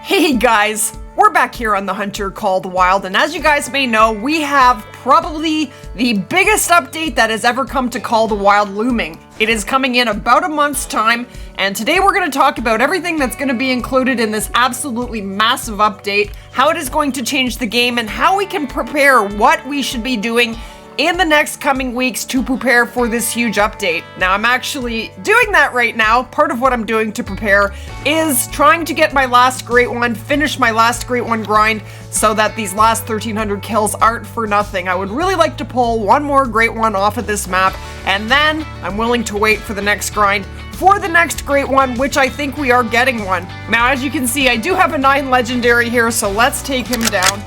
Hey guys, we're back here on the Hunter Call the Wild, and as you guys may know, we have probably the biggest update that has ever come to Call the Wild looming. It is coming in about a month's time, and today we're going to talk about everything that's going to be included in this absolutely massive update, how it is going to change the game, and how we can prepare what we should be doing in the next coming weeks to prepare for this huge update. Now, I'm actually doing that right now. Part of what I'm doing to prepare is trying to get my last great one, finish my last great one grind, so that these last 1,300 kills aren't for nothing. I would really like to pull one more great one off of this map, and then I'm willing to wait for the next grind for the next great one, which I think we are getting one. Now, as you can see, I do have a 9 legendary here, so let's take him down.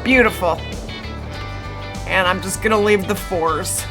Beautiful. And I'm just gonna leave the 4s.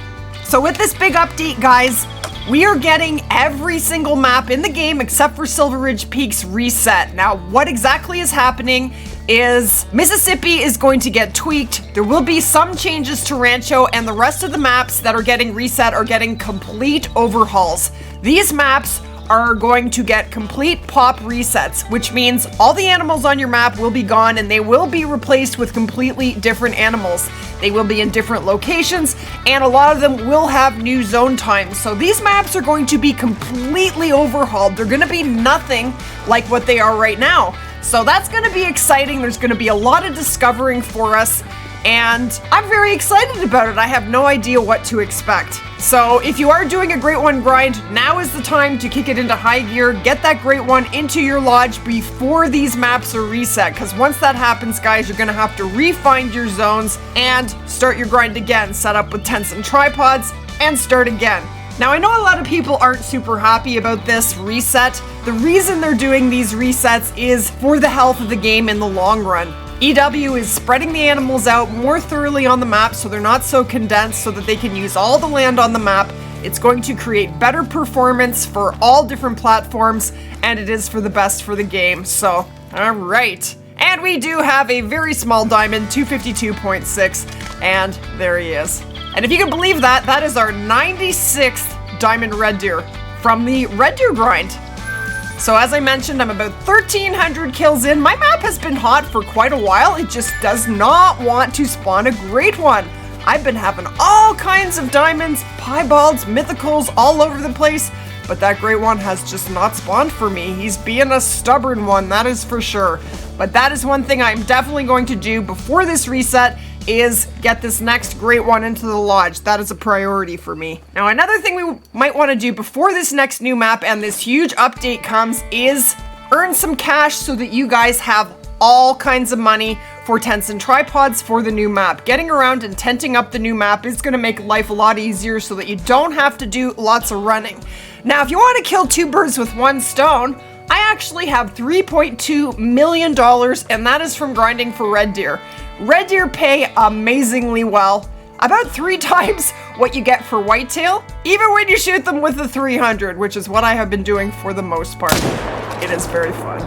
So with this big update, guys, we are getting every single map in the game except for Silver Ridge Peaks reset. Now, what exactly is happening is Mississippi is going to get tweaked. There will be some changes to Rancho, and the rest of the maps that are getting reset are getting complete overhauls. These maps are going to get complete pop resets, which means all the animals on your map will be gone and they will be replaced with completely different animals. They will be in different locations, and a lot of them will have new zone times. So these maps are going to be completely overhauled. They're going to be nothing like what they are right now. So that's going to be exciting. There's going to be a lot of discovering for us, and I'm very excited about it. I have no idea what to expect. So if you are doing a great one grind, now is the time to kick it into high gear, get that great one into your lodge before these maps are reset, because once that happens, guys, you're gonna have to refine your zones and start your grind again, set up with tents and tripods, and start again. Now, I know a lot of people aren't super happy about this reset. The reason they're doing these resets is for the health of the game in the long run. EW is spreading the animals out more thoroughly on the map so they're not so condensed, so that they can use all the land on the map. It's going to create better performance for all different platforms, and it is for the best for the game. So, alright. And we do have a very small diamond, 252.6, and there he is. And if you can believe that, that is our 96th diamond red deer from the red deer grind. So as I mentioned, I'm about 1,300 kills in. My map has been hot for quite a while. It just does not want to spawn a great one. I've been having all kinds of diamonds, piebalds, mythicals all over the place, but that great one has just not spawned for me. He's being a stubborn one, that is for sure. But that is one thing I'm definitely going to do before this reset, is get this next great one into the lodge. That is a priority for me. Now, another thing we might want to do before this next new map and this huge update comes is earn some cash so that you guys have all kinds of money for tents and tripods for the new map. Getting around and tenting up the new map is going to make life a lot easier so that you don't have to do lots of running. Now, if you want to kill 2 birds with 1 stone, I actually have $3.2 million, and that is from grinding for red deer. Red deer pay amazingly well, about 3 times what you get for whitetail, even when you shoot them with the 300, which is what I have been doing for the most part. It is very fun.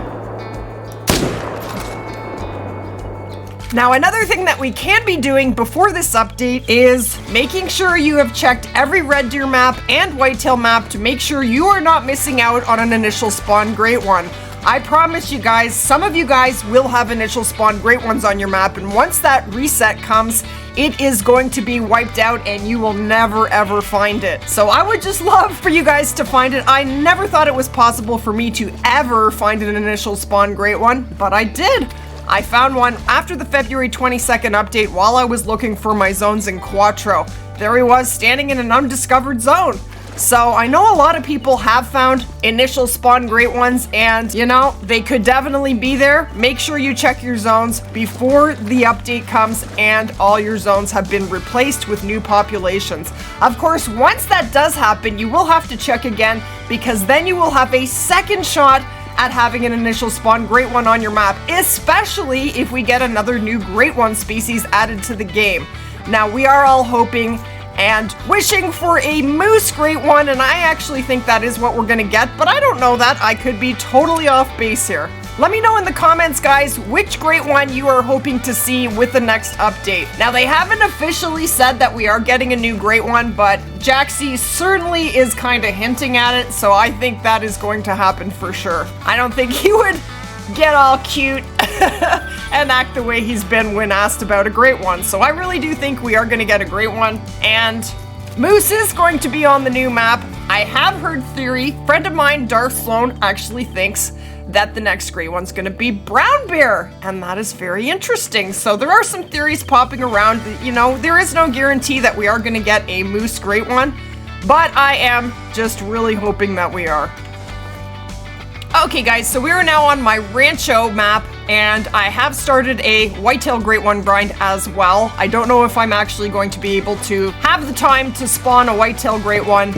Now, another thing that we can be doing before this update is making sure you have checked every red deer map and whitetail map to make sure you are not missing out on an initial spawn great one. I promise you guys, some of you guys will have initial spawn great ones on your map, and once that reset comes, it is going to be wiped out and you will never ever find it. So I would just love for you guys to find it. I never thought it was possible for me to ever find an initial spawn great one, but I did. I found one after the February 22nd update while I was looking for my zones in Quattro. There he was, standing in an undiscovered zone. So I know a lot of people have found initial spawn great ones, and you know, they could definitely be there. Make sure you check your zones before the update comes and all your zones have been replaced with new populations. Of course, once that does happen, you will have to check again, because then you will have a second shot at having an initial spawn great one on your map, especially if we get another new great one species added to the game. Now, we are all hoping and wishing for a moose great one, and I actually think that is what we're gonna get, but I don't know that. I could be totally off base here. Let me know in the comments, guys, which great one you are hoping to see with the next update. Now, they haven't officially said that we are getting a new great one, but Jaxie certainly is kind of hinting at it, so I think that is going to happen for sure. I don't think he would get all cute and act the way he's been when asked about a great one. So I really do think we are going to get a great one, and moose is going to be on the new map. I have heard theory. Friend of mine, Darth Sloan, actually thinks that the next great one's going to be brown bear, and that is very interesting. So there are some theories popping around. You know, there is no guarantee that we are going to get a moose great one, but I am just really hoping that we are. Okay guys, so we are now on my Rancho map, and I have started a Whitetail Great One grind as well. I don't know if I'm actually going to be able to have the time to spawn a Whitetail Great One.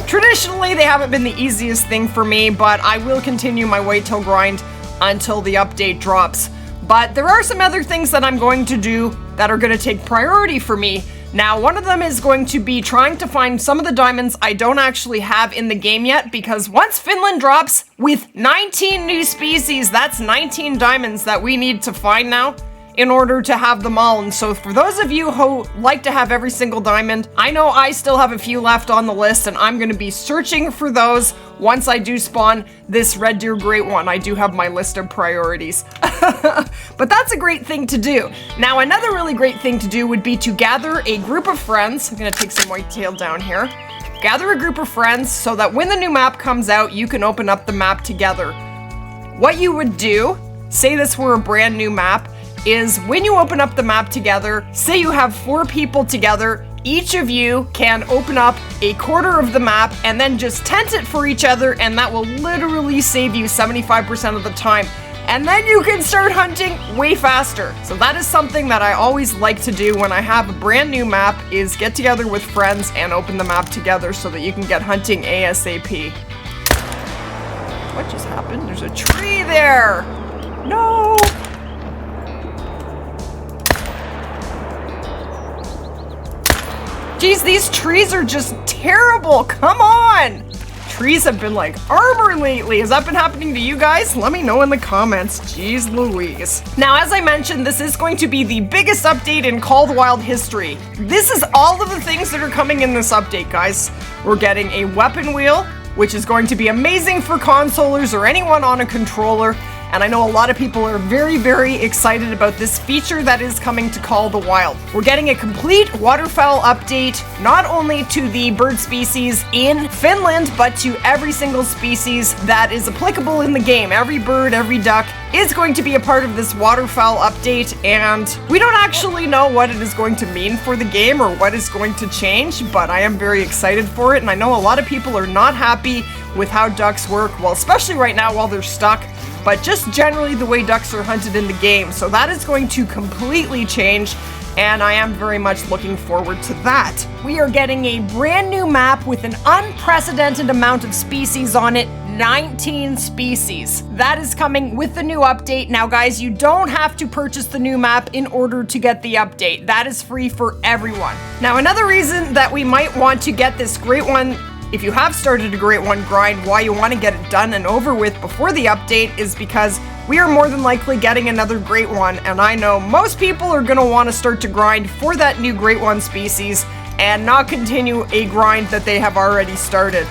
Traditionally, they haven't been the easiest thing for me, but I will continue my Whitetail grind until the update drops. But there are some other things that I'm going to do that are going to take priority for me. Now, one of them is going to be trying to find some of the diamonds I don't actually have in the game yet, because once Finland drops with 19 new species, that's 19 diamonds that we need to find now in order to have them all. And so for those of you who like to have every single diamond, I know I still have a few left on the list, and I'm going to be searching for those once I do spawn this Red Deer Great One. I do have my list of priorities. But that's a great thing to do. Now, another really great thing to do would be to gather a group of friends. I'm going to take some Whitetail down here. Gather a group of friends so that when the new map comes out, you can open up the map together. What you would do, say this were a brand new map, is when you open up the map together, say you have 4 people together, each of you can open up a quarter of the map and then just tent it for each other, and that will literally save you 75% of the time. And then you can start hunting way faster. So that is something that I always like to do when I have a brand new map, is get together with friends and open the map together so that you can get hunting ASAP. What just happened? There's a tree there! No! Geez, these trees are just terrible. Come on. Trees have been like armor lately. Has that been happening to you guys? Let me know in the comments. Jeez Louise. Now, as I mentioned, this is going to be the biggest update in Call of the Wild history. This is all of the things that are coming in this update, guys. We're getting a weapon wheel, which is going to be amazing for consolers or anyone on a controller. And I know a lot of people are very, very excited about this feature that is coming to Call of the Wild. We're getting a complete waterfowl update, not only to the bird species in Finland, but to every single species that is applicable in the game. Every bird, every duck is going to be a part of this waterfowl update, and we don't actually know what it is going to mean for the game or what is going to change, but I am very excited for it, and I know a lot of people are not happy with how ducks work, well, especially right now while they're stuck, but just generally the way ducks are hunted in the game. So that is going to completely change, and I am very much looking forward to that. We are getting a brand new map with an unprecedented amount of species on it, 19 species. That is coming with the new update. Now guys, you don't have to purchase the new map in order to get the update. That is free for everyone. Now, another reason that we might want to get this great one, if you have started a Great One grind, why you want to get it done and over with before the update is because we are more than likely getting another Great One, and I know most people are going to want to start to grind for that new Great One species and not continue a grind that they have already started.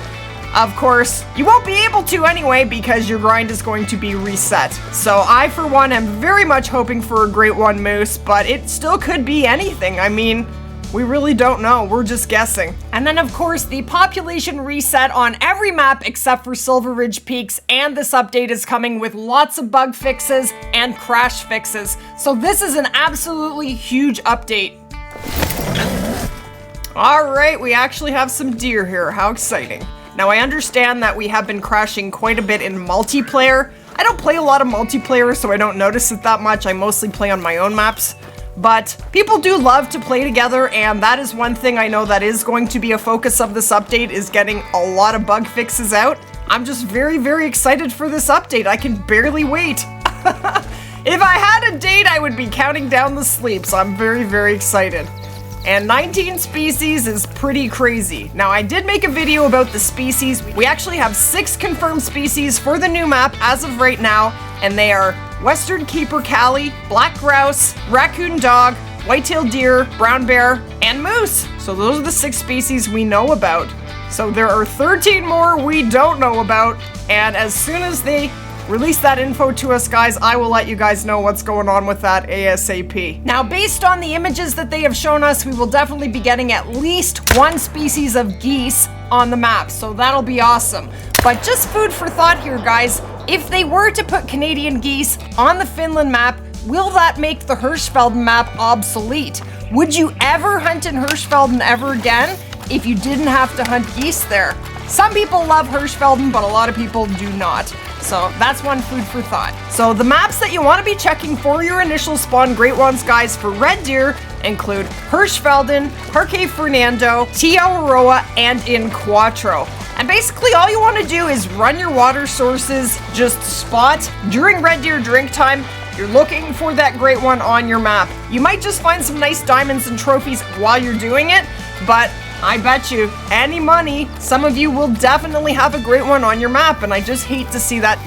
Of course, you won't be able to anyway because your grind is going to be reset. So I, for one, am very much hoping for a Great One moose, but it still could be anything. I mean, we really don't know. We're just guessing. And then, of course, the population reset on every map except for Silver Ridge Peaks, and this update is coming with lots of bug fixes and crash fixes. So this is an absolutely huge update. All right, we actually have some deer here. How exciting. Now, I understand that we have been crashing quite a bit in multiplayer. I don't play a lot of multiplayer, so I don't notice it that much. I mostly play on my own maps. But people do love to play together, and that is one thing I know that is going to be a focus of this update, is getting a lot of bug fixes out. I'm just very, very excited for this update. I can barely wait. If I had a date, I would be counting down the sleep, so I'm very, very excited. And 19 species is pretty crazy. Now, I did make a video about the species. We actually have 6 confirmed species for the new map as of right now, and they are Western Capercaillie, Black Grouse, Raccoon Dog, Whitetail Deer, Brown Bear, and Moose. So those are the 6 species we know about. So there are 13 more we don't know about, and as soon as they release that info to us, guys, I will let you guys know what's going on with that ASAP. Now, based on the images that they have shown us, we will definitely be getting at least 1 species of geese on the map, so that'll be awesome. But just food for thought here, guys. If they were to put Canadian geese on the Finland map, will that make the Hirschfelden map obsolete? Would you ever hunt in Hirschfelden ever again if you didn't have to hunt geese there? Some people love Hirschfelden, but a lot of people do not. So that's one food for thought. So the maps that you want to be checking for your initial spawn great ones, guys, for red deer include Hirschfelden, Parque Fernando, Te Awaroa, and in Quattro. And basically all you want to do is run your water sources, just spot during red deer drink time. You're looking for that great one on your map. You might just find some nice diamonds and trophies while you're doing it, but I bet you any money, some of you will definitely have a great one on your map, and I just hate to see that,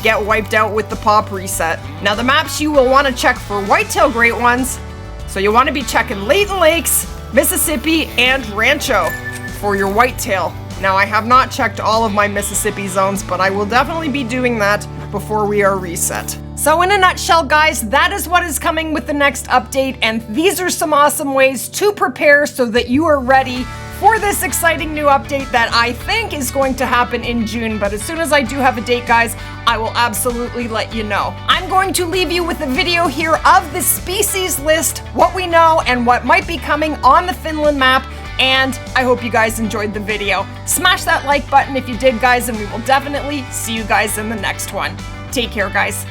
get wiped out with the pop reset. Now, the maps you will want to check for whitetail great ones, so you want to be checking Layton Lakes, Mississippi, and Rancho for your whitetail. Now, I have not checked all of my Mississippi zones, but I will definitely be doing that before we are reset. So in a nutshell, guys, that is what is coming with the next update, and these are some awesome ways to prepare so that you are ready for this exciting new update that I think is going to happen in June. But as soon as I do have a date, guys, I will absolutely let you know. I'm going to leave you with a video here of the species list, what we know, and what might be coming on the Finland map. And I hope you guys enjoyed the video. Smash that like button if you did, guys, and we will definitely see you guys in the next one. Take care, guys.